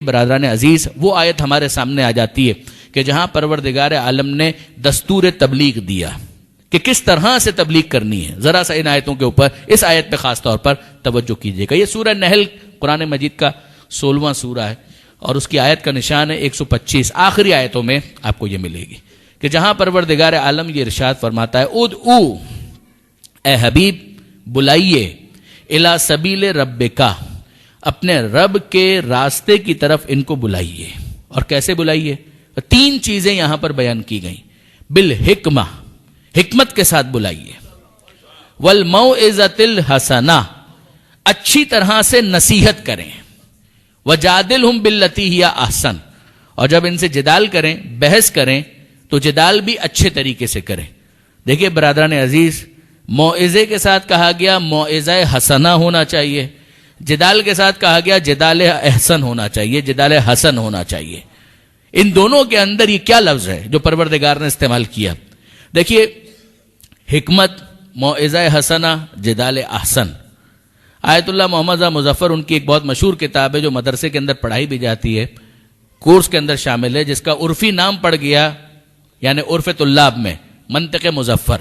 برادران عزیز، وہ آیت ہمارے سامنے آ جاتی ہے کہ جہاں پروردگار عالم نے دستور تبلیغ دیا کہ کس طرح سے تبلیغ کرنی ہے. ذرا سا ان آیتوں کے اوپر، اس آیت پہ خاص طور پر توجہ کیجیے گا. یہ سورہ نحل قرآن مجید کا 16واں سورہ ہے اور اس کی آیت کا نشان ہے 125. آخری آیتوں میں آپ کو یہ ملے گی کہ جہاں پروردگار عالم یہ ارشاد فرماتا ہے ادعو، اے حبیب بلائیے، الی سبیل ربکا، اپنے رب کے راستے کی طرف ان کو بلائیے. اور کیسے بلائیے؟ 3 چیزیں یہاں پر بیان کی گئیں. بالحکمہ، حکمت کے ساتھ بلائیے. والموعظۃ الحسنہ، اچھی طرح سے نصیحت کریں. وجادلہم باللتی ہی احسن، اور جب ان سے جدال کریں، بحث کریں تو جدال بھی اچھے طریقے سے کریں. دیکھیے برادران عزیز، موعظے کے ساتھ کہا گیا موعظہ حسنہ ہونا چاہیے، جدال کے ساتھ کہا گیا جدال احسن ہونا چاہیے، جدال حسن ہونا چاہیے. ان دونوں کے اندر یہ کیا لفظ ہے جو پروردگار نے استعمال کیا؟ دیکھیے، حکمت، موعظہ حسنہ، جدال احسن. آیت اللہ محمد مظفر ان کی ایک بہت مشہور کتاب ہے جو مدرسے کے اندر پڑھائی بھی جاتی ہے، کورس کے اندر شامل ہے، جس کا عرفی نام پڑ گیا یعنی عرف طلاب میں منطق مظفر.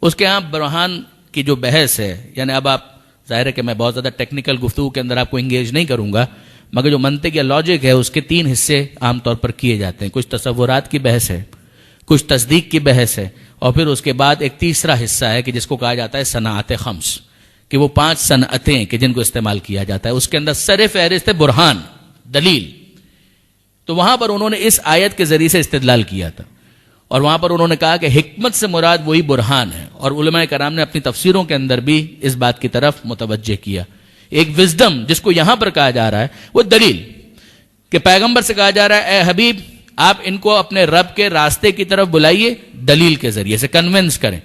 اس کے ہاں برہان کی جو بحث ہے، یعنی اب آپ ظاہر ہے کہ میں بہت زیادہ ٹیکنیکل گفتگو کے اندر آپ کو انگیج نہیں کروں گا، مگر جو منطق یا لاجک ہے اس کے 3 حصے عام طور پر کیے جاتے ہیں. کچھ تصورات کی بحث ہے، کچھ تصدیق کی بحث ہے، اور پھر اس کے بعد ایک تیسرا حصہ ہے کہ جس کو کہا جاتا ہے صنعت خمس، کہ وہ 5 صنعتیں کہ جن کو استعمال کیا جاتا ہے. اس کے اندر سر فہرست ہے برہان، دلیل. تو وہاں پر انہوں نے اس آیت کے ذریعے سے استدلال کیا تھا، اور وہاں پر انہوں نے کہا کہ حکمت سے مراد وہی برہان ہے. اور علماء کرام نے اپنی تفسیروں کے اندر بھی اس بات کی طرف متوجہ کیا. ایک وزڈم جس کو یہاں پر کہا جا رہا ہے وہ دلیل، کہ پیغمبر سے کہا جا رہا ہے اے حبیب آپ ان کو اپنے رب کے راستے کی طرف بلائیے، دلیل کے ذریعے سے کنونس کریں.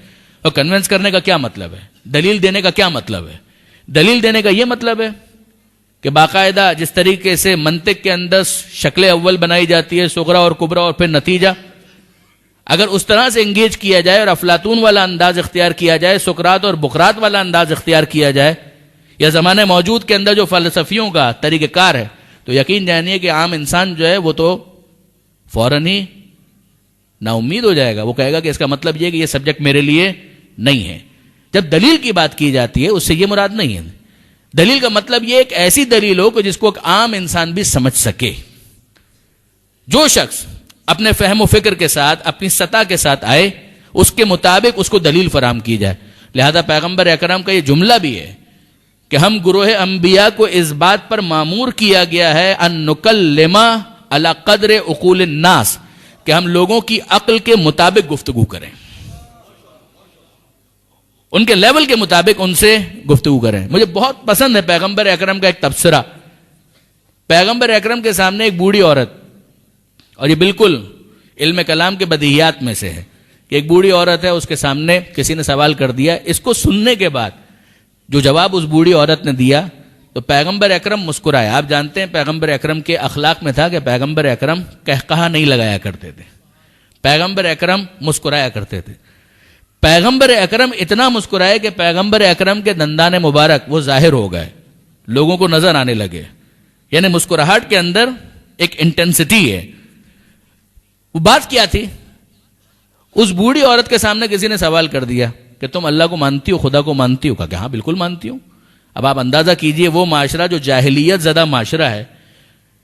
اور کنونس کرنے کا کیا مطلب ہے؟ دلیل دینے کا کیا مطلب ہے؟ دلیل دینے کا یہ مطلب ہے کہ باقاعدہ جس طریقے سے منطق کے اندر شکل اول بنائی جاتی ہے، صغرا اور کبرا اور پھر نتیجہ، اگر اس طرح سے انگیج کیا جائے اور افلاطون والا انداز اختیار کیا جائے، سقراط اور بقراط والا انداز اختیار کیا جائے، یا زمانے موجود کے اندر جو فلسفیوں کا طریقہ کار ہے، تو یقین جانیے کہ عام انسان جو ہے وہ تو فوراً ہی نا امید ہو جائے گا. وہ کہے گا کہ اس کا مطلب یہ کہ یہ سبجیکٹ میرے لیے نہیں ہے. جب دلیل کی بات کی جاتی ہے اس سے یہ مراد نہیں ہے. دلیل کا مطلب یہ ایک ایسی دلیل ہو کہ جس کو ایک عام انسان بھی سمجھ سکے. جو شخص اپنے فہم و فکر کے ساتھ، اپنی سطح کے ساتھ آئے، اس کے مطابق اس کو دلیل فراہم کی جائے. لہذا پیغمبر اکرم کا یہ جملہ بھی ہے کہ ہم گروہ انبیاء کو اس بات پر مامور کیا گیا ہے ان نکلم علی قدر عقول الناس، کہ ہم لوگوں کی عقل کے مطابق گفتگو کریں، ان کے لیول کے مطابق ان سے گفتگو کریں. مجھے بہت پسند ہے پیغمبر اکرم کا ایک تبصرہ. پیغمبر اکرم کے سامنے ایک بوڑھی عورت، اور یہ بالکل علم کلام کے بدیہیات میں سے ہے کہ ایک بوڑھی عورت ہے، اس کے سامنے کسی نے سوال کر دیا. اس کو سننے کے بعد جو جواب اس بوڑھی عورت نے دیا تو پیغمبر اکرم مسکرائے. آپ جانتے ہیں پیغمبر اکرم کے اخلاق میں تھا کہ پیغمبر اکرم قہقہا نہیں لگایا کرتے تھے، پیغمبر اکرم مسکرایا کرتے تھے. پیغمبر اکرم اتنا مسکرائے کہ پیغمبر اکرم کے دندان مبارک وہ ظاہر ہو گئے، لوگوں کو نظر آنے لگے. یعنی مسکراہٹ کے اندر ایک انٹینسٹی ہے. وہ بات کیا تھی؟ اس بوڑھی عورت کے سامنے کسی نے سوال کر دیا کہ تم اللہ کو مانتی ہو، خدا کو مانتی ہو؟ کہا کہ ہاں بالکل مانتی ہوں. اب آپ اندازہ کیجئے وہ معاشرہ جو جاہلیت زدہ معاشرہ ہے،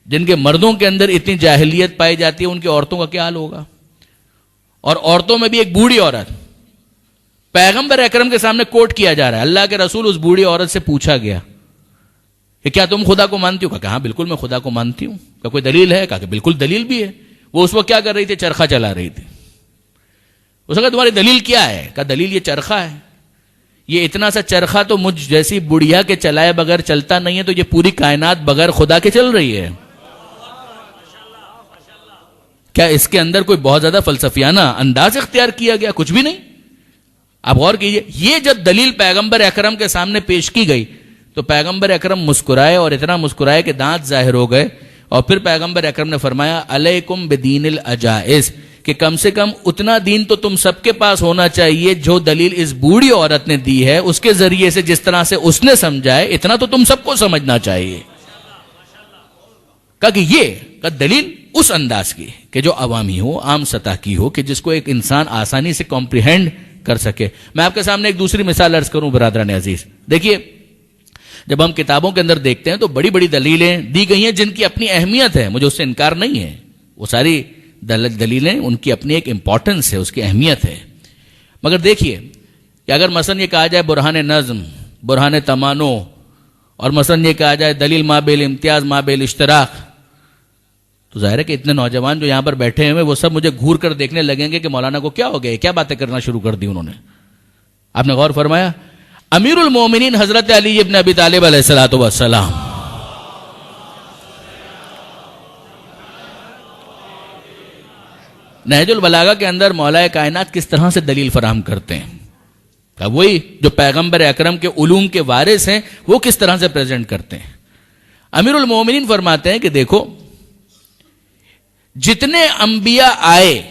جن کے مردوں کے اندر اتنی جاہلیت پائی جاتی ہے، ان کی عورتوں کا کیا حال ہوگا؟ اور عورتوں میں بھی ایک بوڑھی عورت. پیغمبر اکرم کے سامنے کوٹ کیا جا رہا ہے. اللہ کے رسول اس بوڑھی عورت سے پوچھا گیا کہ کیا تم خدا کو مانتی ہو؟ کہا کہ ہاں بالکل میں خدا کو مانتی ہوں. کیا کوئی دلیل ہے؟ کہا کہ بالکل دلیل بھی ہے. وہ اس وقت کیا کر رہی تھی؟ چرخہ چلا رہی تھی. اس نے کہا تمہاری دلیل کیا ہے؟ کہا دلیل یہ چرخہ ہے. یہ اتنا سا چرخہ تو مجھ جیسی بڑھیا کے چلائے بغیر چلتا نہیں ہے، تو یہ پوری کائنات بغیر خدا کے چل رہی ہے. کیا اس کے اندر کوئی بہت زیادہ فلسفیانہ انداز اختیار کیا گیا؟ کچھ بھی نہیں. آپ غور کیجئے، یہ جب دلیل پیغمبر اکرم کے سامنے پیش کی گئی تو پیغمبر اکرم مسکرائے، اور اتنا مسکرائے کہ دانت ظاہر ہو گئے. اور پھر پیغمبر اکرم نے فرمایا علیکم بدین العجائز، کہ کم سے کم اتنا دین تو تم سب کے پاس ہونا چاہیے جو دلیل اس بوڑھی عورت نے دی ہے، اس کے ذریعے سے جس طرح سے اس نے سمجھائے اتنا تو تم سب کو سمجھنا چاہیے. کہا کہ یہ دلیل اس انداز کی کہ جو عوامی ہو، عام سطح کی ہو، کہ جس کو ایک انسان آسانی سے کمپریہینڈ کر سکے. میں آپ کے سامنے ایک دوسری مثال عرض کروں برادران عزیز. دیکھیے جب ہم کتابوں کے اندر دیکھتے ہیں تو بڑی بڑی دلیلیں دی گئی ہیں جن کی اپنی اہمیت ہے، مجھے اس سے انکار نہیں ہے. وہ ساری دلیلیں ان کی اپنی ایک امپورٹنس ہے، اس کی اہمیت ہے. مگر دیکھیے کہ اگر مثلا یہ کہا جائے برہان نظم، برہان تمانو، اور مثلا یہ کہا جائے دلیل مابل امتیاز مابل اشتراک، تو ظاہر ہے کہ اتنے نوجوان جو یہاں پر بیٹھے ہوئے وہ سب مجھے گھور کر دیکھنے لگیں گے کہ مولانا کو کیا ہو گیا، کیا باتیں کرنا شروع کر دی انہوں نے. آپ نے غور فرمایا امیر المومنین حضرت علی ابن ابی طالب علیہ الصلوۃ والسلام نہج البلاغہ کے اندر مولا کائنات کس طرح سے دلیل فراہم کرتے ہیں، وہی جو پیغمبر اکرم کے علوم کے وارث ہیں وہ کس طرح سے پریزنٹ کرتے ہیں. امیر المومنین فرماتے ہیں کہ دیکھو جتنے انبیاء آئے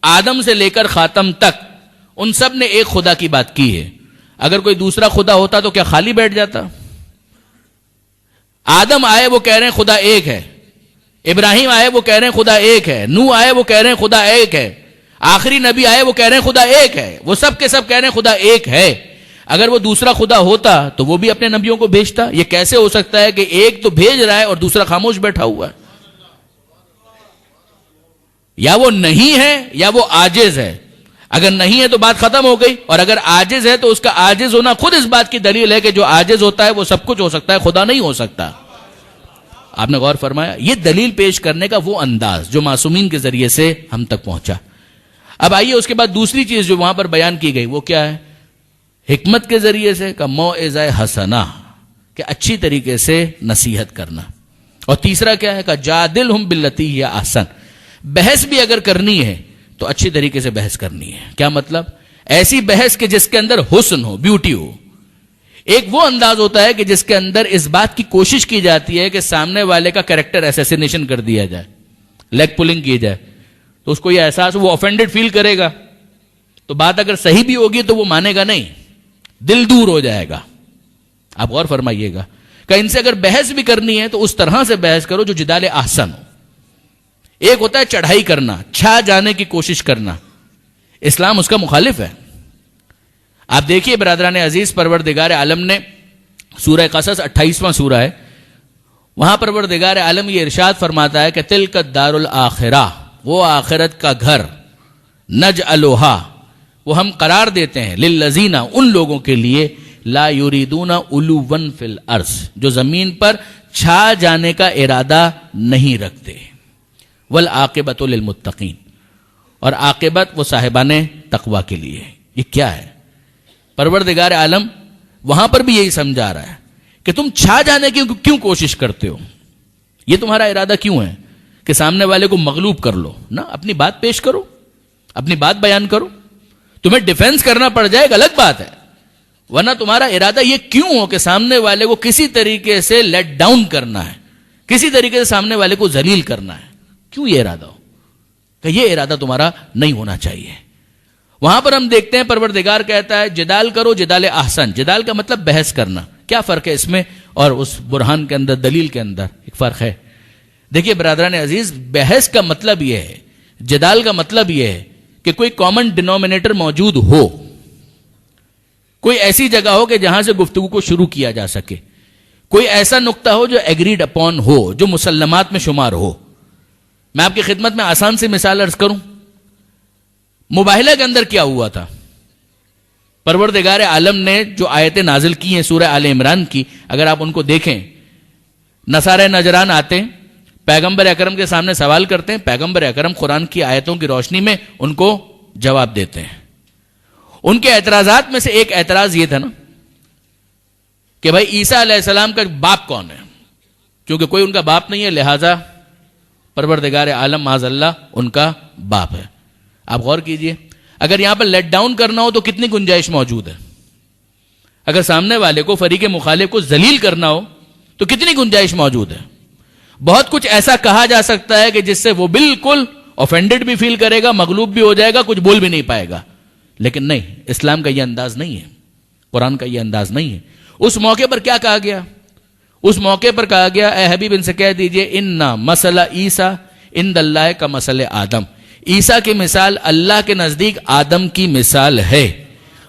آدم سے لے کر خاتم تک ان سب نے ایک خدا کی بات کی ہے. اگر کوئی دوسرا خدا ہوتا تو کیا خالی بیٹھ جاتا؟ آدم آئے وہ کہہ رہے ہیں خدا ایک ہے، ابراہیم آئے وہ کہہ رہے ہیں خدا ایک ہے، نوح آئے وہ کہہ رہے ہیں خدا ایک ہے، آخری نبی آئے وہ کہہ رہے ہیں خدا ایک ہے، وہ سب کے سب کہہ رہے ہیں خدا ایک ہے. اگر وہ دوسرا خدا ہوتا تو وہ بھی اپنے نبیوں کو بھیجتا. یہ کیسے ہو سکتا ہے کہ ایک تو بھیج رہا ہے اور دوسرا خاموش بیٹھا ہوا ہے؟ یا وہ نہیں ہے یا وہ عاجز ہے. اگر نہیں ہے تو بات ختم ہو گئی، اور اگر عاجز ہے تو اس کا عاجز ہونا خود اس بات کی دلیل ہے کہ جو عاجز ہوتا ہے وہ سب کچھ ہو سکتا ہے، خدا نہیں ہو سکتا. آپ نے غور فرمایا یہ دلیل پیش کرنے کا وہ انداز جو معصومین کے ذریعے سے ہم تک پہنچا. اب آئیے اس کے بعد دوسری چیز جو وہاں پر بیان کی گئی وہ کیا ہے؟ حکمت کے ذریعے سے کا موعظہ حسنہ، کہ اچھی طریقے سے نصیحت کرنا. اور تیسرا کیا ہے؟ کا جادلہم باللتی ہی احسن، بحث بھی اگر کرنی ہے تو اچھی طریقے سے بحث کرنی ہے. کیا مطلب؟ ایسی بحث کہ جس کے اندر حسن ہو، بیوٹی ہو. ایک وہ انداز ہوتا ہے کہ جس کے اندر اس بات کی کوشش کی جاتی ہے کہ سامنے والے کا کریکٹر ایسیسینیشن کر دیا جائے، لیگ پولنگ کی جائے، تو اس کو یہ احساس وہ آفینڈڈ فیل کرے گا، تو بات اگر صحیح بھی ہوگی تو وہ مانے گا نہیں، دل دور ہو جائے گا. آپ غور فرمائیے گا کہ ان سے اگر بحث بھی کرنی ہے تو اس طرح سے بحث کرو جو جدال احسن ہو. ایک ہوتا ہے چڑھائی کرنا، چھا جانے کی کوشش کرنا، اسلام اس کا مخالف ہے. آپ دیکھیے برادران عزیز، پروردگار عالم نے سورہ قصص 28واں سورہ ہے، وہاں پروردگار عالم یہ ارشاد فرماتا ہے کہ تلک الدار الاخرہ، وہ آخرت کا گھر، نجعلھا، وہ ہم قرار دیتے ہیں، للذین، ان لوگوں کے لیے، لا یریدون علوا فی الارض، جو زمین پر چھا جانے کا ارادہ نہیں رکھتے، والعاقبۃ للمتقین، اور عاقبت وہ صاحبان تقوی کے لیے. یہ کیا ہے؟ پروردگار عالم وہاں پر بھی یہی سمجھا رہا ہے کہ تم چھا جانے کی کیوں کوشش کرتے ہو؟ یہ تمہارا ارادہ کیوں ہے کہ سامنے والے کو مغلوب کر لو؟ نہ، اپنی بات پیش کرو، اپنی بات بیان کرو. تمہیں ڈیفینس کرنا پڑ جائے ایک الگ بات ہے، ورنہ تمہارا ارادہ یہ کیوں ہو کہ سامنے والے کو کسی طریقے سے لیٹ ڈاؤن کرنا ہے، کسی طریقے سے سامنے والے کو ذلیل کرنا ہے. کیوں یہ ارادہ ہو؟ کہ یہ ارادہ تمہارا نہیں ہونا چاہیے. وہاں پر ہم دیکھتے ہیں پروردگار کہتا ہے جدال کرو، جدال احسن. جدال کا مطلب بحث کرنا. کیا فرق ہے اس میں اور اس برہان کے اندر، دلیل کے اندر؟ ایک فرق ہے. دیکھیے برادران عزیز، بحث کا مطلب یہ ہے، جدال کا مطلب یہ ہے کہ کوئی کامن ڈینومینیٹر موجود ہو، کوئی ایسی جگہ ہو کہ جہاں سے گفتگو کو شروع کیا جا سکے، کوئی ایسا نقطہ ہو جو ایگریڈ اپون ہو، جو مسلمات میں شمار ہو. میں آپ کی خدمت میں آسان سی مثال عرض کروں. مباہلہ کے اندر کیا ہوا تھا؟ پروردگار عالم نے جو آیتیں نازل کی ہیں سورہ آل عمران کی، اگر آپ ان کو دیکھیں، نصارہ نجران آتے ہیں، پیغمبر اکرم کے سامنے سوال کرتے ہیں، پیغمبر اکرم قرآن کی آیتوں کی روشنی میں ان کو جواب دیتے ہیں. ان کے اعتراضات میں سے ایک اعتراض یہ تھا نا کہ بھائی عیسیٰ علیہ السلام کا باپ کون ہے؟ کیونکہ کوئی ان کا باپ نہیں ہے، لہذا پروردگار عالم معاذ اللہ ان کا باپ ہے. آپ غور کیجئے، اگر یہاں پر لیٹ ڈاؤن کرنا ہو تو کتنی گنجائش موجود ہے؟ اگر سامنے والے کو، فریق مخالف کو ذلیل کرنا ہو تو کتنی گنجائش موجود ہے؟ بہت کچھ ایسا کہا جا سکتا ہے کہ جس سے وہ بالکل آفینڈڈ بھی فیل کرے گا، مغلوب بھی ہو جائے گا، کچھ بول بھی نہیں پائے گا. لیکن نہیں، اسلام کا یہ انداز نہیں ہے، قرآن کا یہ انداز نہیں ہے. اس موقع پر کیا کہا گیا؟ اس موقع پر کہا گیا اے حبیب ان سے کہہ دیجئے انا مسئلہ عیسیٰ عند اللہ کا مسئلہ آدم، عیسیٰ کی مثال اللہ کے نزدیک آدم کی مثال ہے۔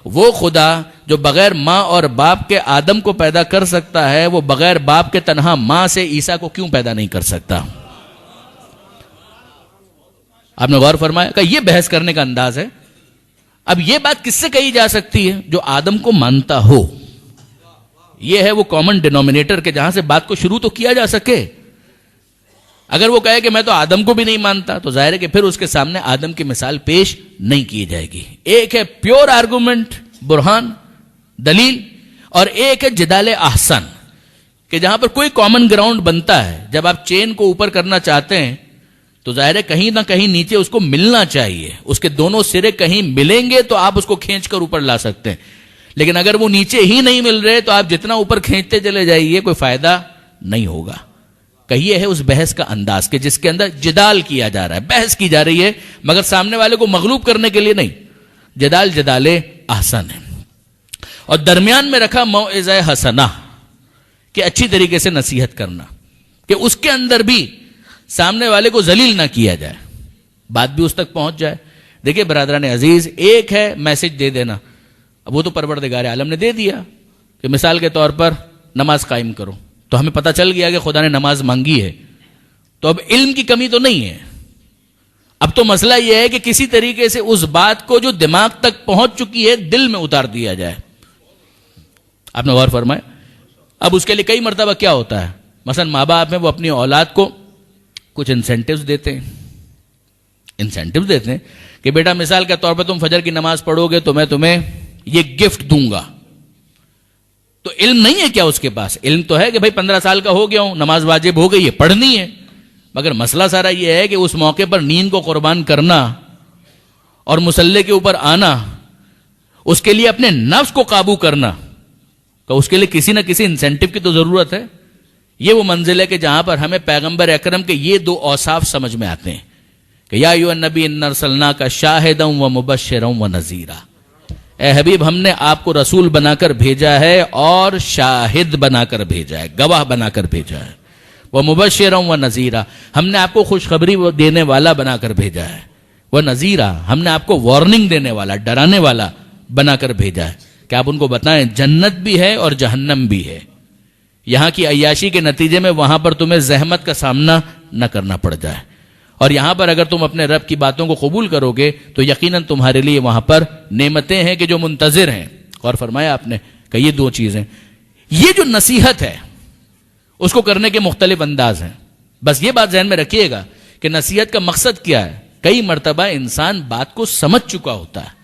وہ خدا جو بغیر ماں اور باپ کے آدم کو پیدا کر سکتا ہے، وہ بغیر باپ کے تنہا ماں سے عیسیٰ کو کیوں پیدا نہیں کر سکتا؟ آپ نے غور فرمایا کہ یہ بحث کرنے کا انداز ہے۔ اب یہ بات کس سے کہی جا سکتی ہے؟ جو آدم کو مانتا ہو۔ یہ ہے وہ کامن ڈینومینیٹر کہ جہاں سے بات کو شروع تو کیا جا سکے۔ اگر وہ کہے کہ میں تو آدم کو بھی نہیں مانتا، تو ظاہر ہے کہ پھر اس کے سامنے آدم کی مثال پیش نہیں کی جائے گی۔ ایک ہے پیور آرگومنٹ، برہان، دلیل، اور ایک ہے جدال احسن، کہ جہاں پر کوئی کامن گراؤنڈ بنتا ہے۔ جب آپ چین کو اوپر کرنا چاہتے ہیں تو ظاہر ہے کہیں نہ کہیں نیچے اس کو ملنا چاہیے، اس کے دونوں سرے کہیں ملیں گے تو آپ اس کو کھینچ کر اوپر لا سکتے ہیں۔ لیکن اگر وہ نیچے ہی نہیں مل رہے تو آپ جتنا اوپر کھینچتے چلے جائیے کوئی فائدہ نہیں ہوگا۔ کہ یہ ہے اس بحث کا انداز کہ جس کے اندر جدال کیا جا رہا ہے، بحث کی جا رہی ہے، مگر سامنے والے کو مغلوب کرنے کے لیے نہیں۔ جدال احسن ہے، اور درمیان میں رکھا موعظہ حسنہ، کہ اچھی طریقے سے نصیحت کرنا، کہ اس کے اندر بھی سامنے والے کو ذلیل نہ کیا جائے، بات بھی اس تک پہنچ جائے۔ دیکھیں برادران عزیز، ایک ہے میسج دے دینا، اب وہ تو پروردگار عالم نے دے دیا کہ مثال کے طور پر نماز قائم کرو، تو ہمیں پتہ چل گیا کہ خدا نے نماز مانگی ہے، تو اب علم کی کمی تو نہیں ہے۔ اب تو مسئلہ یہ ہے کہ کسی طریقے سے اس بات کو جو دماغ تک پہنچ چکی ہے دل میں اتار دیا جائے۔ آپ نے غور فرمائے؟ اب اس کے لیے کئی مرتبہ کیا ہوتا ہے، مثلا ماں باپ میں وہ اپنی اولاد کو کچھ انسینٹیوز دیتے ہیں کہ بیٹا مثال کے طور پر تم فجر کی نماز پڑھو گے تو میں تمہیں یہ گفٹ دوں گا۔ تو علم نہیں ہے کیا اس کے پاس؟ علم تو ہے کہ بھائی 15 سال کا ہو گیا ہوں، نماز واجب ہو گئی ہے، پڑھنی ہے، مگر مسئلہ سارا یہ ہے کہ اس موقع پر نیند کو قربان کرنا اور مصلی کے اوپر آنا، اس کے لیے اپنے نفس کو قابو کرنا، تو اس کے لیے کسی نہ کسی انسینٹیو کی تو ضرورت ہے۔ یہ وہ منزل ہے کہ جہاں پر ہمیں پیغمبر اکرم کے یہ دو اوصاف سمجھ میں آتے ہیں کہ یا ایھا النبی انا ارسلناک شاہدا ومبشرا ونذیرا، اے حبیب ہم نے آپ کو رسول بنا کر بھیجا ہے اور شاہد بنا کر بھیجا ہے، گواہ بنا کر بھیجا ہے، ومبشرا ونذیرا ہم نے آپ کو خوشخبری دینے والا بنا کر بھیجا ہے، ونذیرا ہم نے آپ کو وارننگ دینے والا، ڈرانے والا بنا کر بھیجا ہے کہ آپ ان کو بتائیں جنت بھی ہے اور جہنم بھی ہے، یہاں کی عیاشی کے نتیجے میں وہاں پر تمہیں زحمت کا سامنا نہ کرنا پڑ جائے، اور یہاں پر اگر تم اپنے رب کی باتوں کو قبول کرو گے تو یقیناً تمہارے لیے وہاں پر نعمتیں ہیں کہ جو منتظر ہیں۔ اور فرمایا آپ نے کہ یہ دو چیزیں، یہ جو نصیحت ہے اس کو کرنے کے مختلف انداز ہیں۔ بس یہ بات ذہن میں رکھیے گا کہ نصیحت کا مقصد کیا ہے۔ کئی مرتبہ انسان بات کو سمجھ چکا ہوتا ہے،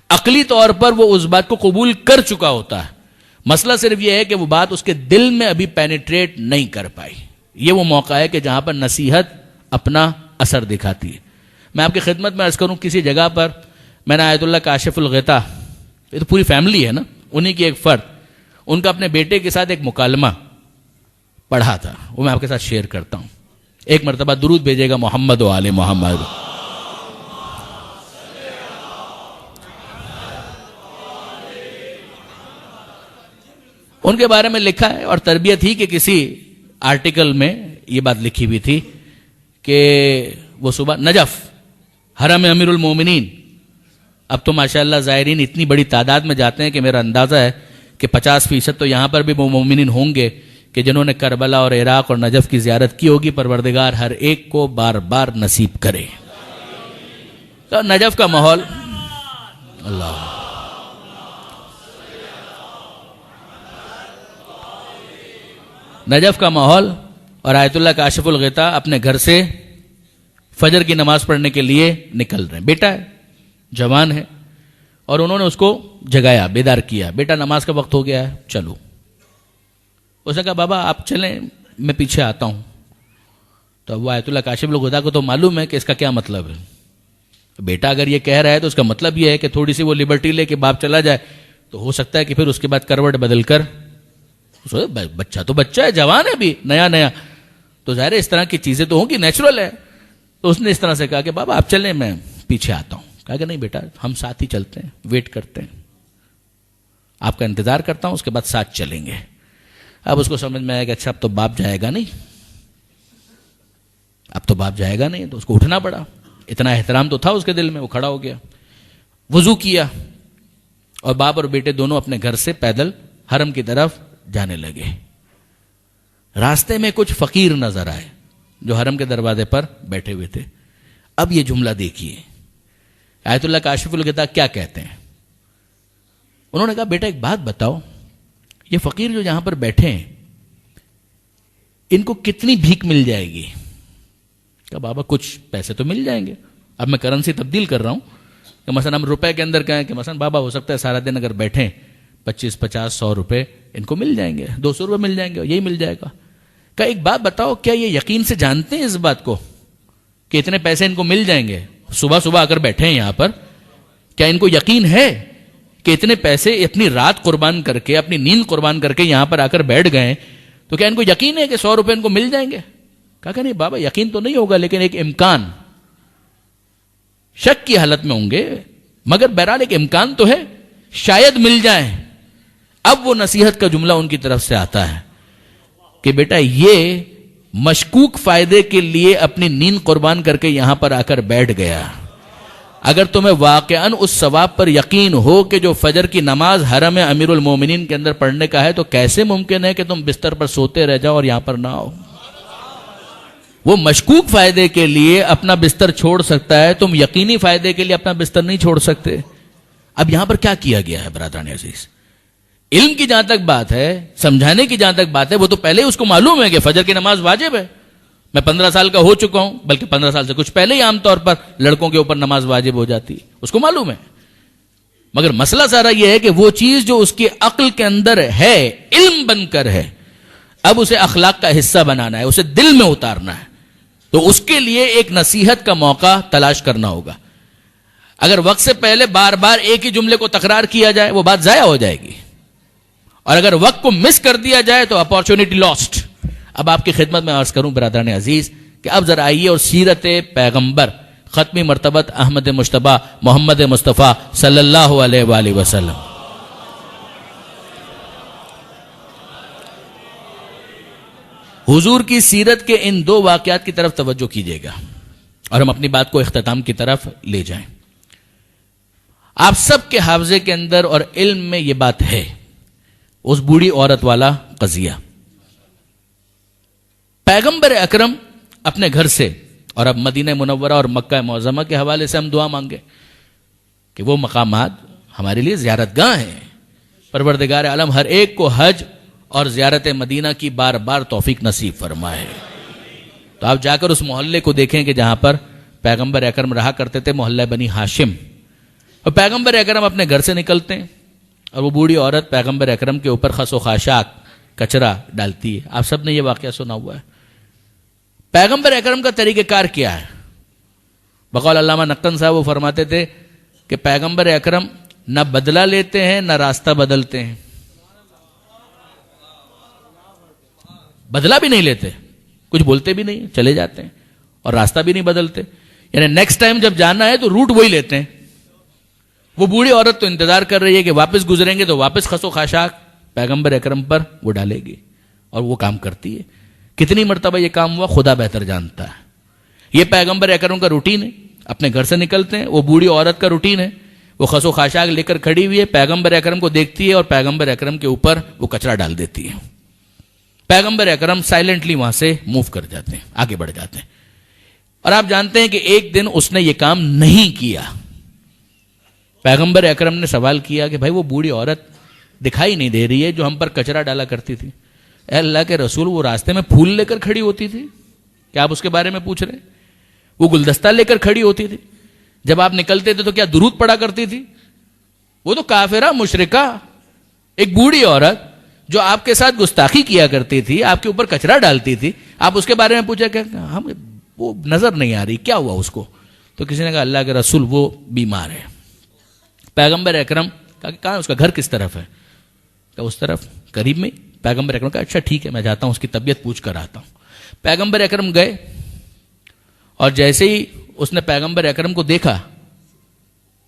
عقلی طور پر وہ اس بات کو قبول کر چکا ہوتا ہے، مسئلہ صرف یہ ہے کہ وہ بات اس کے دل میں ابھی پینیٹریٹ نہیں کر پائی۔ یہ وہ موقع ہے کہ جہاں پر نصیحت اپنا اثر دکھاتی ہے۔ میں آپ کی خدمت میں عرض کروں، کسی جگہ پر میں نے آیت اللہ کاشف الغطا، یہ تو پوری فیملی ہے نا، انہی کی ایک فرد، ان کا اپنے بیٹے کے ساتھ ایک مکالمہ پڑھا تھا، وہ میں آپ کے ساتھ شیئر کرتا ہوں۔ ایک مرتبہ درود بھیجے گا محمد و آل محمد۔ ان کے بارے میں لکھا ہے، اور تربیت ہی کہ کسی آرٹیکل میں یہ بات لکھی ہوئی تھی کہ وہ صبح نجف حرم امیر المومنین، اب تو ماشاءاللہ زائرین اتنی بڑی تعداد میں جاتے ہیں کہ میرا اندازہ ہے کہ 50% تو یہاں پر بھی وہ مومنین ہوں گے کہ جنہوں نے کربلا اور عراق اور نجف کی زیارت کی ہوگی۔ پروردگار ہر ایک کو بار بار نصیب کرے۔ تو نجف کا ماحول، اللہ نجف کا ماحول، اور آیت اللہ کاشف الغطا اپنے گھر سے فجر کی نماز پڑھنے کے لیے نکل رہے ہیں۔ بیٹا ہے، جوان ہے، اور انہوں نے اس کو جگایا، بیدار کیا، بیٹا نماز کا وقت ہو گیا ہے، چلو۔ اس نے کہا بابا آپ چلیں، میں پیچھے آتا ہوں۔ تو وہ آیت اللہ کاشف الغطا کو تو معلوم ہے کہ اس کا کیا مطلب ہے۔ بیٹا اگر یہ کہہ رہا ہے تو اس کا مطلب یہ ہے کہ تھوڑی سی وہ لبرٹی لے کے باپ چلا جائے تو ہو سکتا ہے کہ پھر اس کے بعد کروٹ بدل کر، بچہ تو بچہ ہے، جوان ہے بھی نیا نیا، تو ظاہر ہے اس طرح کی چیزیں تو ہوں گی، نیچرل ہے۔ تو اس نے اس طرح سے کہا کہ بابا آپ چلیں، میں پیچھے آتا ہوں۔ کہا کہ نہیں بیٹا، ہم ساتھ ہی چلتے ہیں، ویٹ کرتے ہیں، آپ کا انتظار کرتا ہوں، اس کے بعد ساتھ چلیں گے۔ اب اس کو سمجھ میں آیا کہ اچھا اب تو باپ جائے گا نہیں، تو اس کو اٹھنا پڑا. اتنا احترام تو تھا اس کے دل میں. وہ کھڑا ہو گیا، وضو کیا، اور باپ اور بیٹے دونوں اپنے گھر سے پیدل حرم کی طرف جانے لگے. راستے میں کچھ فقیر نظر آئے جو حرم کے دروازے پر بیٹھے ہوئے تھے. اب یہ جملہ دیکھیے آیت اللہ کاشف الغطا کیا کہتے ہیں. انہوں نے کہا بیٹا ایک بات بتاؤ، یہ فقیر جو یہاں پر بیٹھے ہیں ان کو کتنی بھیک مل جائے گی؟ کہا بابا کچھ پیسے تو مل جائیں گے. اب میں کرنسی تبدیل کر رہا ہوں کہ مثلا ہم روپے کے اندر کہیں کہ مثلا بابا ہو سکتا ہے سارا دن اگر بیٹھیں 25 50 100 روپے ان کو مل جائیں گے، 200 روپے مل جائیں گے، یہی مل جائے گا. کہ ایک بات بتاؤ، کیا یہ یقین سے جانتے ہیں اس بات کو کہ اتنے پیسے ان کو مل جائیں گے؟ صبح صبح اگر بیٹھے ہیں یہاں پر، کیا ان کو یقین ہے کہ اتنے پیسے اپنی رات قربان کر کے، اپنی نیند قربان کر کے یہاں پر آ کر بیٹھ گئے، تو کیا ان کو یقین ہے کہ 100 روپے ان کو مل جائیں گے؟ کہا کہ نہیں بابا یقین تو نہیں ہوگا، لیکن ایک امکان، شک کی حالت میں ہوں گے، مگر بہرحال ایک امکان تو ہے، شاید مل جائیں. اب وہ نصیحت کا جملہ ان کی طرف سے آتا ہے کہ بیٹا یہ مشکوک فائدے کے لیے اپنی نیند قربان کر کے یہاں پر آ کر بیٹھ گیا. اگر تمہیں واقعاً اس ثواب پر یقین ہو کہ جو فجر کی نماز حرم امیر المومنین کے اندر پڑھنے کا ہے، تو کیسے ممکن ہے کہ تم بستر پر سوتے رہ جاؤ اور یہاں پر نہ آؤ؟ وہ مشکوک فائدے کے لیے اپنا بستر چھوڑ سکتا ہے، تم یقینی فائدے کے لیے اپنا بستر نہیں چھوڑ سکتے. اب یہاں پر کیا کیا گیا ہے برادران عزیز؟ علم کی جہاں تک بات ہے، سمجھانے کی جہاں تک بات ہے، وہ تو پہلے اس کو معلوم ہے کہ فجر کی نماز واجب ہے. میں 15 سال کا ہو چکا ہوں، بلکہ 15 سال سے کچھ پہلے ہی عام طور پر لڑکوں کے اوپر نماز واجب ہو جاتی ہے، اس کو معلوم ہے. مگر مسئلہ سارا یہ ہے کہ وہ چیز جو اس کی عقل کے اندر ہے، علم بن کر ہے، اب اسے اخلاق کا حصہ بنانا ہے، اسے دل میں اتارنا ہے. تو اس کے لیے ایک نصیحت کا موقع تلاش کرنا ہوگا. اگر وقت سے پہلے بار بار ایک ہی جملے کو تکرار کیا جائے، وہ بات ضائع ہو جائے گی. اور اگر وقت کو مس کر دیا جائے تو اپارچونٹی لاسٹ. اب آپ کی خدمت میں عرض کروں برادران عزیز کہ اب ذرا آئیے اور سیرت پیغمبر ختمی مرتبت احمد مجتبی محمد مصطفیٰ صلی اللہ علیہ وآلہ وسلم، حضور کی سیرت کے ان 2 واقعات کی طرف توجہ کیجیے گا اور ہم اپنی بات کو اختتام کی طرف لے جائیں. آپ سب کے حافظے کے اندر اور علم میں یہ بات ہے، اس بوڑھی عورت والا قضیہ. پیغمبر اکرم اپنے گھر سے، اور اب مدینہ منورہ اور مکہ معظمہ کے حوالے سے ہم دعا مانگے کہ وہ مقامات ہمارے لیے زیارت گاہ ہیں. پروردگار عالم ہر ایک کو حج اور زیارت مدینہ کی بار بار توفیق نصیب فرمائے. تو آپ جا کر اس محلے کو دیکھیں کہ جہاں پر پیغمبر اکرم رہا کرتے تھے، محلہ بنی ہاشم. اور پیغمبر اکرم اپنے گھر سے نکلتے ہیں اور وہ بوڑھی عورت پیغمبر اکرم کے اوپر خس و خاشاک کچرا ڈالتی ہے. آپ سب نے یہ واقعہ سنا ہوا ہے. پیغمبر اکرم کا طریقہ کار کیا ہے؟ بقول علامہ نقطن صاحب وہ فرماتے تھے کہ پیغمبر اکرم نہ بدلہ لیتے ہیں نہ راستہ بدلتے ہیں. بدلہ بھی نہیں لیتے، کچھ بولتے بھی نہیں، چلے جاتے ہیں، اور راستہ بھی نہیں بدلتے. یعنی نیکسٹ ٹائم جب جانا ہے تو روٹ وہی لیتے ہیں. وہ بوڑھی عورت تو انتظار کر رہی ہے کہ واپس گزریں گے تو واپس خس و خاشاک پیغمبر اکرم پر وہ ڈالے گی، اور وہ کام کرتی ہے. کتنی مرتبہ یہ کام ہوا خدا بہتر جانتا ہے. یہ پیغمبر اکرم کا روٹین ہے. اپنے گھر سے نکلتے ہیں، وہ بوڑھی عورت کا روٹین ہے، وہ خس و خاشاک لے کر کھڑی ہوئی ہے، پیغمبر اکرم کو دیکھتی ہے اور پیغمبر اکرم کے اوپر وہ کچرا ڈال دیتی ہے. پیغمبر اکرم سائلنٹلی وہاں سے موو کر جاتے ہیں، آگے بڑھ جاتے ہیں. اور آپ جانتے ہیں کہ ایک دن اس نے یہ کام نہیں کیا. پیغمبر اکرم نے سوال کیا کہ بھائی وہ بوڑھی عورت دکھائی نہیں دے رہی ہے جو ہم پر کچرا ڈالا کرتی تھی. اے اللہ کے رسول، وہ راستے میں پھول لے کر کھڑی ہوتی تھی، کیا آپ اس کے بارے میں پوچھ رہے ہیں؟ وہ گلدستہ لے کر کھڑی ہوتی تھی، جب آپ نکلتے تھے تو کیا درود پڑا کرتی تھی؟ وہ تو کافرہ مشرکہ ایک بوڑھی عورت جو آپ کے ساتھ گستاخی کیا کرتی تھی، آپ کے اوپر کچرا ڈالتی تھی، آپ اس کے بارے میں پوچھا کہ ہم وہ نظر نہیں آ رہی، کیا ہوا اس کو؟ تو کسی نے کہا اللہ کے رسول وہ بیمار ہے. پیغمبر اکرم کہا کہ کہاں اس کا گھر کس طرف ہے؟ کہ اس طرف قریب میں. پیغمبر اکرم کہا اچھا ٹھیک ہے میں جاتا ہوں اس کی طبیعت پوچھ کر آتا ہوں. پیغمبر اکرم گئے اور جیسے ہی اس نے پیغمبر اکرم کو دیکھا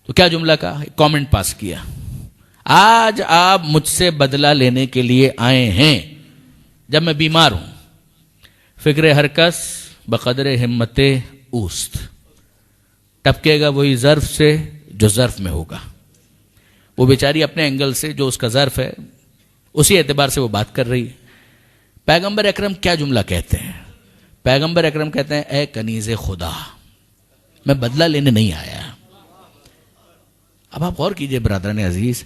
تو کیا جملہ کہا؟ کامنٹ پاس کیا، آج آپ مجھ سے بدلہ لینے کے لیے آئے ہیں جب میں بیمار ہوں، فکر ہر کس بقدر ہمت اوست، ٹپکے گا وہی ظرف سے جو ظرف میں ہوگا. وہ بیچاری اپنے اینگل سے جو اس کا ظرف ہے اسی اعتبار سے وہ بات کر رہی ہے. پیغمبر اکرم کیا جملہ کہتے ہیں؟ پیغمبر اکرم کہتے ہیں اے کنیز خدا، میں بدلہ لینے نہیں آیا. اب آپ غور کیجئے برادران عزیز،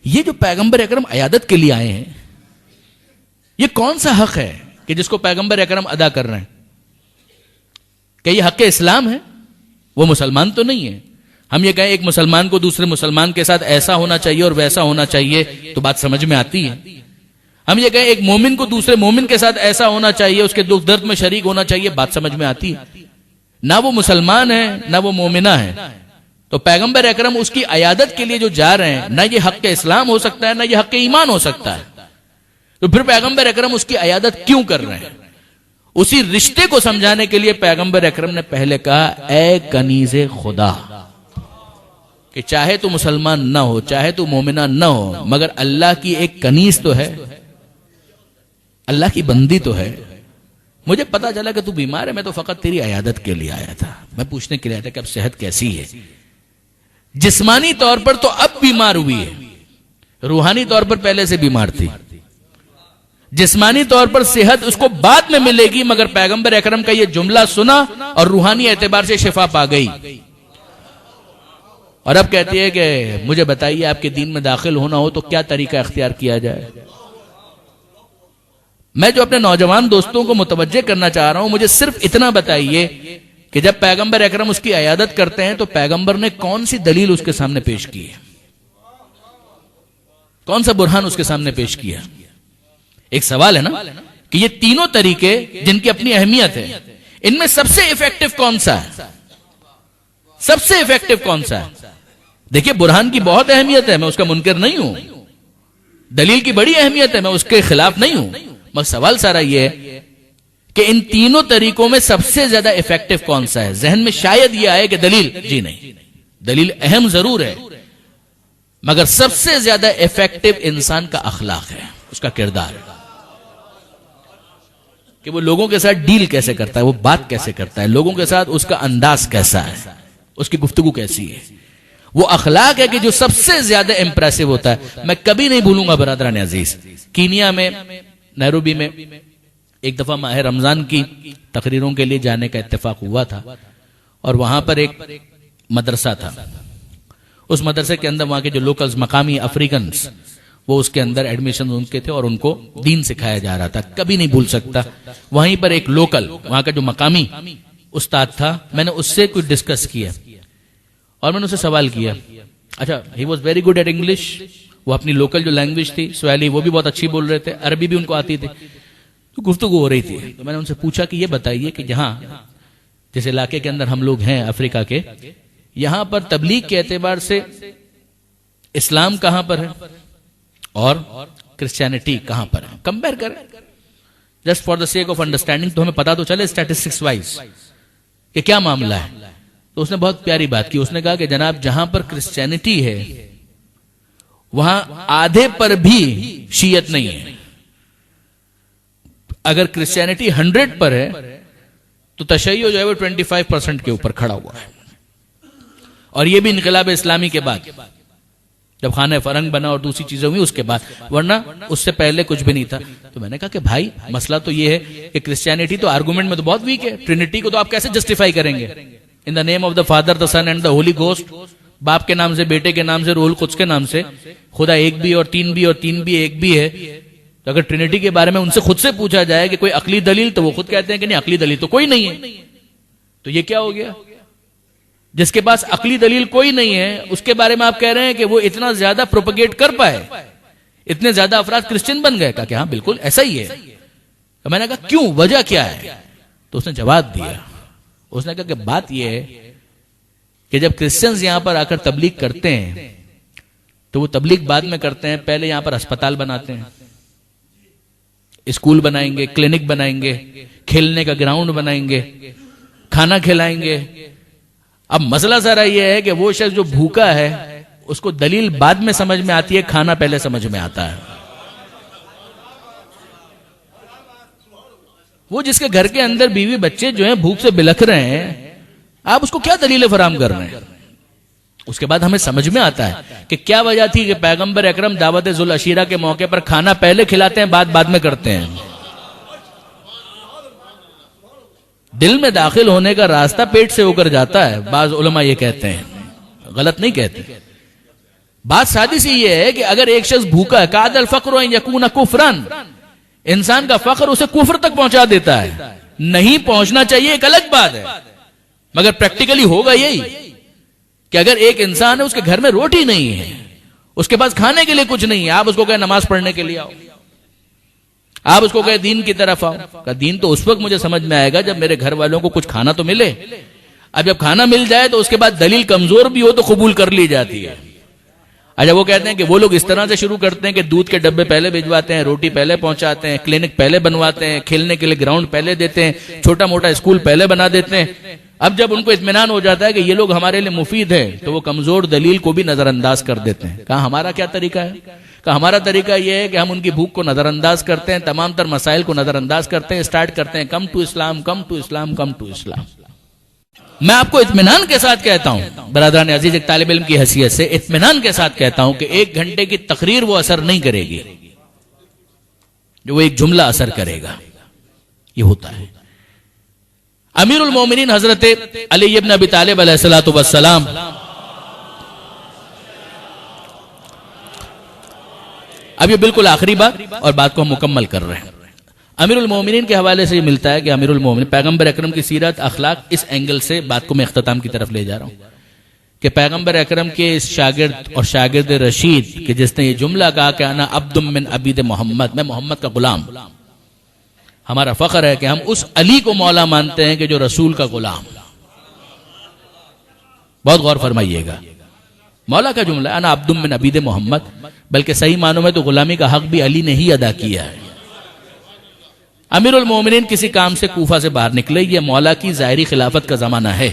یہ جو پیغمبر اکرم عیادت کے لیے آئے ہیں، یہ کون سا حق ہے کہ جس کو پیغمبر اکرم ادا کر رہے ہیں؟ کہ یہ حق اسلام ہے؟ وہ مسلمان تو نہیں ہے. ہم یہ کہیں ایک مسلمان کو دوسرے مسلمان کے ساتھ ایسا ہونا چاہیے اور ویسا ہونا چاہیے تو بات سمجھ میں آتی ہے. ہم یہ کہیں ایک مومن کو دوسرے مومن کے ساتھ ایسا ہونا چاہیے، اس کے دکھ درد میں شریک ہونا چاہیے، بات سمجھ میں آتی ہے. نہ وہ مسلمان ہے نہ وہ مومنہ ہے. تو پیغمبر اکرم اس کی عیادت کے لیے جو جا رہے ہیں، نہ یہ حق اسلام ہو سکتا ہے نہ یہ حق ایمان ہو سکتا ہے. تو پھر پیغمبر اکرم اس کی عیادت کیوں کر رہے ہیں؟ اسی رشتے کو سمجھانے کے لیے پیغمبر اکرم نے پہلے کہا اے کنیز خدا، کہ چاہے تو مسلمان نہ ہو، چاہے تو مومنہ نہ ہو، مگر اللہ کی ایک کنیز تو ہے، اللہ کی بندی تو ہے. مجھے پتا چلا کہ تو بیمار ہے، میں تو فقط تیری عیادت کے لیے آیا تھا، میں پوچھنے کے لیے آیا تھا کہ اب صحت کیسی ہے. جسمانی طور پر تو اب بیمار ہوئی ہے، روحانی طور پر پہلے سے بیمار تھی. جسمانی طور پر صحت اس کو بعد میں ملے گی، مگر پیغمبر اکرم کا یہ جملہ سنا اور روحانی اعتبار سے شفا پا گئی. اور اب کہتی ہے کہ مجھے بتائیے آپ کے دین میں داخل ہونا ہو تو کیا طریقہ اختیار کیا جائے. میں جو اپنے نوجوان دوستوں کو متوجہ کرنا چاہ رہا ہوں، مجھے صرف اتنا بتائیے کہ جب پیغمبر اکرم اس کی عیادت کرتے ہیں تو پیغمبر نے کون سی دلیل اس کے سامنے پیش کی ہے؟ کون سا برہان اس کے سامنے پیش کیا؟ ایک سوال ہے نا کہ یہ تینوں طریقے جن کی اپنی اہمیت ہے، ان میں سب سے ایفیکٹو کون سا ہے؟ سب سے ایفیکٹو کون سا ہے؟ دیکھیے برہان کی بہت اہمیت ہے، میں اس کا منکر نہیں ہوں. دلیل کی بڑی اہمیت ہے، میں اس کے خلاف نہیں ہوں. مگر سوال سارا یہ ہے کہ ان تینوں طریقوں میں سب سے زیادہ ایفیکٹو کون سا ہے؟ ذہن میں شاید یہ آئے کہ دلیل، جی نہیں، دلیل اہم ضرور ہے، مگر سب سے زیادہ ایفیکٹو انسان کا اخلاق ہے، اس کا کردار ہے، کہ وہ لوگوں کے ساتھ ڈیل کیسے کرتا ہے، وہ بات کیسے کرتا ہے، لوگوں کے ساتھ اس کا انداز کیسا ہے، اس کی گفتگو کیسی ہے. وہ اخلاق ہے کہ جو سب سے زیادہ امپریسو ہوتا ہے. میں کبھی نہیں بھولوں گا برادران عزیز، کینیا میں، نیروبی میں ایک دفعہ ماہ رمضان کی تقریروں کے لیے جانے کا اتفاق ہوا تھا، اور وہاں پر ایک مدرسہ تھا. اس مدرسے کے اندر وہاں کے جو لوکلز، مقامی افریکنز، وہ اس کے اندر ایڈمیشن ان کے تھے اور ان کو دین سکھایا جا رہا تھا. کبھی نہیں بھول سکتا، وہیں پر ایک لوکل وہاں کا جو مقامی استاد تھا، میں نے اس سے کچھ ڈسکس کیا اور میں نے اسے سوال کیا. اچھا، he was very good at English. وہ اپنی لوکل جو لینگویج تھی سواحلی، وہ بھی بہت اچھی بول رہے تھے، عربی بھی ان کو آتی تھی. تو گفتگو ہو رہی تھی، تو میں نے ان سے پوچھا کہ یہ بتائیے کہ جہاں جس علاقے کے اندر ہم لوگ ہیں افریقہ کے، یہاں پر تبلیغ کے اعتبار سے اسلام کہاں پر ہے اور کرسچینٹی کہاں پر ہے؟ کمپیئر کریں just for the sake of understanding, تو ہمیں پتا تو چلے اسٹیٹسٹکس وائز کہ کیا معاملہ ہے. تو اس نے بہت پیاری بات کی. اس نے کہا کہ جناب جہاں پر کرسچینٹی ہے وہاں آدھے پر بھی شیعت نہیں ہے. اگر کرسچینٹی 100 پر ہے تو تشیع جو ہے وہ 25% کے اوپر کھڑا ہوا ہے. اور یہ بھی انقلاب اسلامی کے بعد، جب خانہ فرنگ بنا اور دوسری چیزیں ہوئی اس کے بعد، ورنہ اس سے پہلے کچھ بھی نہیں تھا. تو میں نے کہا کہ بھائی مسئلہ تو یہ ہے کہ کرسچینٹی تو آرگومنٹ میں تو بہت ویک ہے. ٹرینٹی کو تو آپ کیسے جسٹیفائی کریں گے؟ In the name of the father, the son and the holy ghost, باپ کے نام سے، بیٹے کے نام سے، روح القدس کے نام سے. خدا ایک بھی اور تین بھی اور تین بھی ایک بھی ہے. تو اگر ٹرینٹی کے بارے میں ان سے خود سے پوچھا جائے کہ کوئی عقلی دلیل، تو وہ خود کہتے ہیں کہ نہیں، عقلی دلیل تو کوئی نہیں ہے. تو یہ کیا ہو گیا؟ جس کے پاس عقلی دلیل کوئی نہیں ہے اس کے بارے میں آپ کہہ رہے ہیں کہ وہ اتنا زیادہ پروپیگیٹ کر پائے، اتنے زیادہ افراد کرسچن بن گئے. کہا کہ ہاں بالکل ایسا ہی ہے. تو میں نے کہا کیوں، وجہ کیا ہے؟ تو اس نے جواب دیا. اس نے کہا کہ بات یہ ہے کہ جب کرسچنز یہاں پر آ کر تبلیغ کرتے ہیں تو وہ تبلیغ بعد میں کرتے ہیں. پہلے یہاں پر اسپتال بناتے ہیں، اسکول بنائیں گے، کلینک بنائیں گے، کھیلنے کا گراؤنڈ بنائیں گے، کھانا کھلائیں گے. اب مسئلہ ذرا یہ ہے کہ وہ شخص جو بھوکا ہے اس کو دلیل بعد میں سمجھ میں آتی ہے، کھانا پہلے سمجھ میں آتا ہے. وہ جس کے گھر کے اندر بیوی بچے جو ہیں بھوک سے بلکھ رہے ہیں، آپ اس کو کیا دلیلیں فراہم کر رہے ہیں؟ اس کے بعد ہمیں سمجھ میں آتا ہے کہ کیا وجہ تھی کہ پیغمبر اکرم دعوت ذوالعشیرہ کے موقع پر کھانا پہلے کھلاتے ہیں، بعد میں کرتے ہیں۔ دل میں داخل ہونے کا راستہ پیٹ سے ہو کر جاتا ہے، بعض علماء یہ کہتے ہیں، غلط نہیں کہتے۔ بات سادی سی یہ ہے کہ اگر ایک شخص بھوکا ہے، کاد الفقر ان یکون کفرن، انسان کا فقر اسے کفر تک پہنچا دیتا ہے۔ نہیں پہنچنا چاہیے ایک الگ بات ہے، مگر پریکٹیکلی ہوگا یہی کہ اگر ایک انسان ہے، اس کے گھر میں روٹی نہیں ہے، اس کے پاس کھانے کے لیے کچھ نہیں ہے، آپ اس کو کہیں نماز پڑھنے کے لیے آؤ، آپ اس کو کہیں دین کی طرف آؤ، کہ دین تو اس وقت مجھے سمجھ میں آئے گا جب میرے گھر والوں کو کچھ کھانا تو ملے۔ اب جب کھانا مل جائے تو اس کے بعد دلیل کمزور بھی ہو تو قبول کر لی جاتی ہے۔ اچھا، وہ کہتے ہیں کہ وہ لوگ اس طرح سے شروع کرتے ہیں کہ دودھ کے ڈبے پہلے بھجواتے ہیں، روٹی پہلے پہنچاتے ہیں، کلینک پہلے بنواتے ہیں، کھیلنے کے لیے گراؤنڈ پہلے دیتے ہیں، چھوٹا موٹا اسکول پہلے بنا دیتے ہیں۔ اب جب ان کو اطمینان ہو جاتا ہے کہ یہ لوگ ہمارے لیے مفید ہیں تو وہ کمزور دلیل کو بھی نظر انداز کر دیتے ہیں۔ کہا ہمارا کیا طریقہ ہے؟ کہا ہمارا طریقہ یہ ہے کہ ہم ان کی بھوک کو نظر انداز کرتے ہیں، تمام تر مسائل کو نظر انداز کرتے ہیں، اسٹارٹ کرتے ہیں come to Islam, come to Islam, come to Islam. میں آپ کو اطمینان کے ساتھ کہتا ہوں برادران عزیز، ایک طالب علم کی حیثیت سے اطمینان کے ساتھ کہتا ہوں کہ 1 گھنٹے کی تقریر وہ اثر نہیں کرے گی جو وہ ایک جملہ اثر کرے گا۔ یہ ہوتا ہے۔ امیر المومنین حضرت علی ابن ابی طالب علیہ الصلوۃ والسلام اب یہ بالکل آخری بات اور بات کو ہم مکمل کر رہے ہیں۔ امیر المومنین کے حوالے سے یہ ملتا ہے کہ امیر المومنین پیغمبر اکرم کی سیرت اخلاق، اس اینگل سے بات کو میں اختتام کی طرف لے جا رہا ہوں کہ پیغمبر اکرم کے اس شاگرد اور شاگرد رشید کہ جس نے یہ جملہ کہا کہ انا عبد من عبید محمد، میں محمد کا غلام، ہمارا فخر ہے کہ ہم اس علی کو مولا مانتے ہیں کہ جو رسول کا غلام۔ بہت غور فرمائیے گا، مولا کا جملہ انا عبد من عبید محمد، بلکہ صحیح معنوں میں تو غلامی کا حق بھی علی نے ہی ادا کیا ہے۔ امیر المومنین کسی کام سے کوفہ سے باہر نکلے، یہ مولا کی ظاہری خلافت کا زمانہ ہے،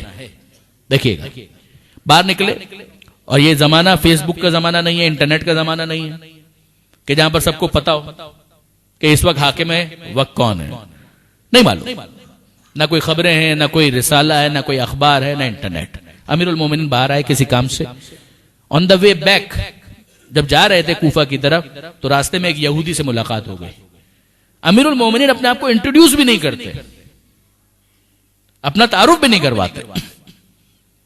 دیکھیے گا، باہر نکلے، اور یہ زمانہ فیس بک کا زمانہ نہیں ہے، انٹرنیٹ کا زمانہ نہیں ہے کہ جہاں پر سب کو پتا ہو کہ اس وقت حاکم ہے، وقت کون ہے، نہیں معلوم، نہ کوئی خبریں ہیں، نہ کوئی رسالہ ہے، نہ کوئی اخبار ہے، نہ انٹرنیٹ۔ امیر المومنین باہر آئے کسی کام سے، آن دا وے بیک جب جا رہے تھے کوفہ کی طرف تو راستے میں ایک یہودی سے ملاقات ہو گئی۔ امیر المومنین اپنے آپ کو انٹروڈیوس بھی نہیں کرتے، اپنا تعارف بھی نہیں کرواتے،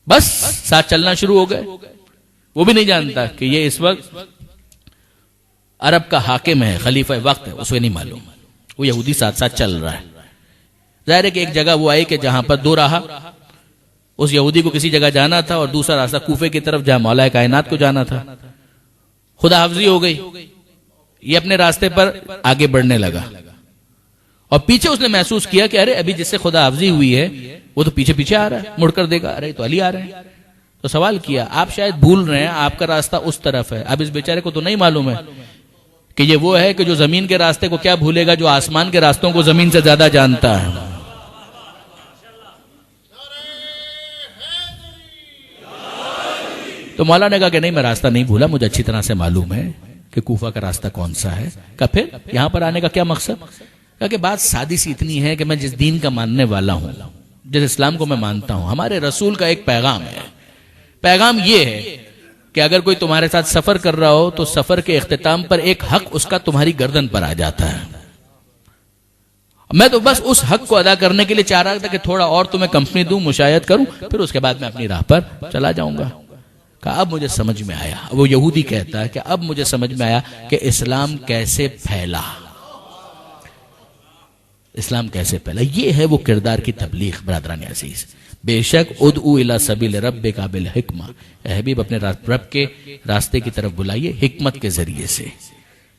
بس ساتھ چلنا شروع ہو گئے۔ وہ بھی نہیں جانتا کہ یہ اس وقت عرب کا حاکم ہے، خلیفہ وقت ہے، اسے نہیں معلوم، وہ یہودی ساتھ ساتھ چل رہا ہے۔ ظاہر ہے کہ ایک جگہ وہ آئی کہ جہاں پر 2 راہ، اس یہودی کو کسی جگہ جانا تھا اور دوسرا راستہ کوفے کی طرف جہاں مولا کائنات کو جانا تھا۔ خدا حافظی ہو گئی، یہ اپنے راستے پر آگے بڑھنے لگا اور پیچھے اس نے محسوس کیا کہ ارے ابھی جس سے خدا حافظی ہوئی ہے وہ تو پیچھے پیچھے آ رہا ہے، مڑ کر دیکھا ارے تو علی آ رہے ہیں، تو سوال کیا آپ شاید بھول رہے ہیں، آپ کا راستہ اس طرف ہے۔ اب اس بیچارے کو تو نہیں معلوم ہے کہ یہ وہ ہے کہ جو زمین کے راستے کو کیا بھولے گا جو آسمان کے راستوں کو زمین سے زیادہ جانتا ہے۔ تو مولا نے کہا کہ نہیں، میں راستہ نہیں بھولا، مجھے اچھی طرح سے معلوم ہے کہ کوفہ کا راستہ کون سا ہے۔ کہا پھر یہاں پر آنے کا کیا مقصد؟ کہا کہ بات سادی سی اتنی ہے کہ میں جس دین کا ماننے والا ہوں، جس اسلام کو میں مانتا ہوں، ہمارے رسول کا ایک پیغام ہے۔ پیغام یہ ہے کہ اگر کوئی تمہارے ساتھ سفر کر رہا ہو تو سفر کے اختتام پر ایک حق اس کا تمہاری گردن پر آ جاتا ہے۔ میں تو بس اس حق کو ادا کرنے کے لیے چاہ رہا تھا کہ تھوڑا اور تمہیں کمپنی دوں، مشایعت کروں، پھر اس کے بعد میں اپنی راہ پر چلا جاؤں گا۔ کہا اب مجھے سمجھ میں آیا، وہ یہودی کہتا ہے کہ اب مجھے سمجھ میں آیا کہ اسلام کیسے پھیلا، اسلام کیسے پھیلا۔ یہ ہے وہ کردار کی تبلیغ برادران عزیز۔ بے شک ادعو الی سبیل ربک بالحکمہ، اے حبیب اپنے رب کے راستے کی طرف بلائیے حکمت کے ذریعے سے،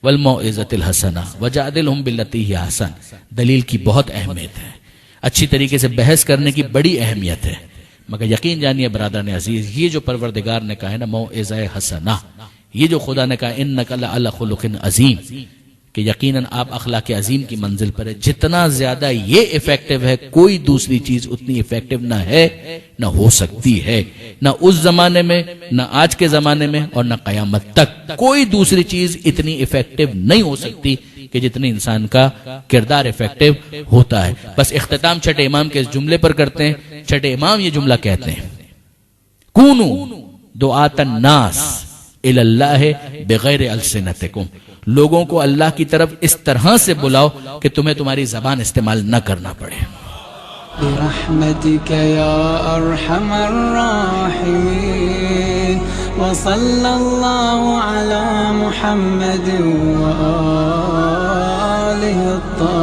والموعظۃ الحسنہ وجادلہم باللتی ہی احسن، دلیل کی بہت اہمیت ہے، اچھی طریقے سے بحث کرنے کی بڑی اہمیت ہے، مگر یقین جانیے برادران عزیز یہ جو پروردگار نے کہا ہے نا موعظہ حسنہ، یہ جو خدا نے کہا انک لعلی خلق عظیم، کہ یقیناً آپ اخلاق عظیم کی منزل پر ہے، جتنا زیادہ یہ ایفیکٹو ہے کوئی دوسری چیز اتنی ایفیکٹو نہ ہے نہ ہو سکتی ہے، نہ اس زمانے میں، نہ آج کے زمانے میں، اور نہ قیامت تک کوئی دوسری چیز اتنی ایفیکٹو نہیں ہو سکتی کہ جتنی انسان کا کردار افیکٹو ہوتا ہے. بس اختتام چھٹے امام کے اس جملے پر کرتے ہیں. چھٹے امام یہ جملہ کہتے ہیں کونو دعات الناس الی اللہ بغیر السنتکم، لوگوں کو اللہ کی طرف اس طرح سے بلاؤ کہ تمہیں تمہاری زبان استعمال نہ کرنا پڑے. برحمتك يا أرحم الراحمين وصلى الله على محمد وآله الطاهرين.